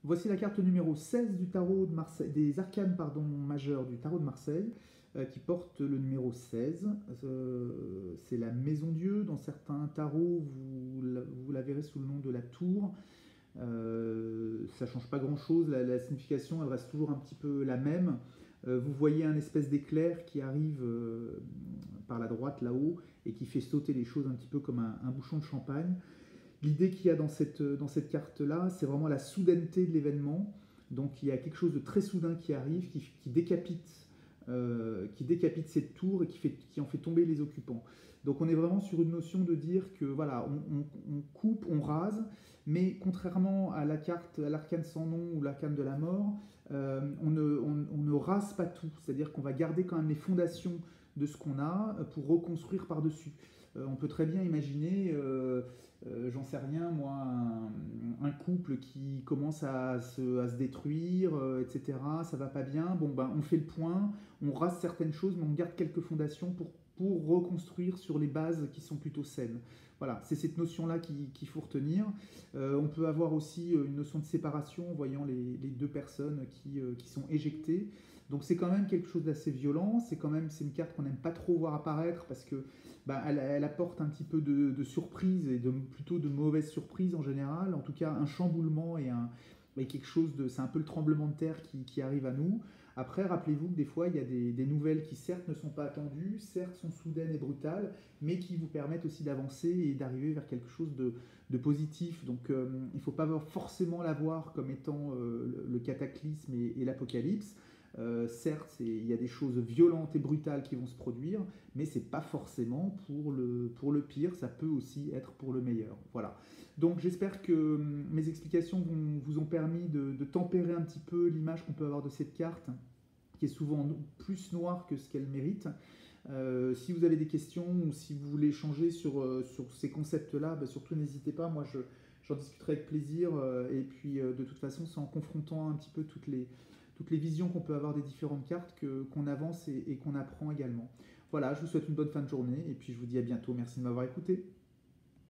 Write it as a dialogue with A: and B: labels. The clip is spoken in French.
A: Voici la carte numéro 16 du tarot de Marseille, des arcanes pardon, majeurs du tarot de Marseille, qui porte le numéro 16. C'est la Maison Dieu. Dans certains tarots, vous la verrez sous le nom de la Tour. Ça ne change pas grand-chose, la signification elle reste toujours un petit peu la même. Vous voyez un espèce d'éclair qui arrive par la droite là-haut et qui fait sauter les choses un petit peu comme un bouchon de champagne. L'idée qu'il y a dans cette carte-là, c'est vraiment la soudaineté de l'événement. Donc il y a quelque chose de très soudain qui arrive, qui décapite cette tour et qui en fait tomber les occupants. Donc on est vraiment sur une notion de dire que voilà, on coupe, on rase, mais contrairement à la carte, à l'arcane sans nom ou l'arcane de la mort, on ne rase pas tout. C'est-à-dire qu'on va garder quand même les fondations de ce qu'on a pour reconstruire par-dessus. On peut très bien imaginer, j'en sais rien, moi, un couple qui commence à se détruire, etc. Ça va pas bien. Bon, ben, on fait le point, on rase certaines choses, mais on garde quelques fondations pour reconstruire sur les bases qui sont plutôt saines. Voilà, c'est cette notion-là qu'il faut retenir. On peut avoir aussi une notion de séparation, voyant les deux personnes qui sont éjectées. Donc c'est quand même quelque chose d'assez violent. C'est une carte qu'on n'aime pas trop voir apparaître parce que bah, elle apporte un petit peu de surprise et plutôt de mauvaise surprise en général. En tout cas, un chamboulement et quelque chose de, c'est un peu le tremblement de terre qui arrive à nous. Après, rappelez-vous que des fois, il y a des nouvelles qui certes ne sont pas attendues, certes sont soudaines et brutales, mais qui vous permettent aussi d'avancer et d'arriver vers quelque chose de positif. Donc il ne faut pas forcément la voir comme étant le cataclysme et l'apocalypse. Certes, il y a des choses violentes et brutales qui vont se produire, mais c'est pas forcément pour le pire, ça peut aussi être pour le meilleur. Voilà. Donc j'espère que mes explications vous ont permis de tempérer un petit peu l'image qu'on peut avoir de cette carte, qui est souvent plus noire que ce qu'elle mérite. Si vous avez des questions ou si vous voulez échanger sur ces concepts-là, bah, surtout n'hésitez pas, j'en discuterai avec plaisir. Et puis de toute façon, c'est en confrontant un petit peu toutes les visions qu'on peut avoir des différentes cartes qu'on avance et qu'on apprend également. Voilà, je vous souhaite une bonne fin de journée et puis je vous dis à bientôt. Merci de m'avoir écouté.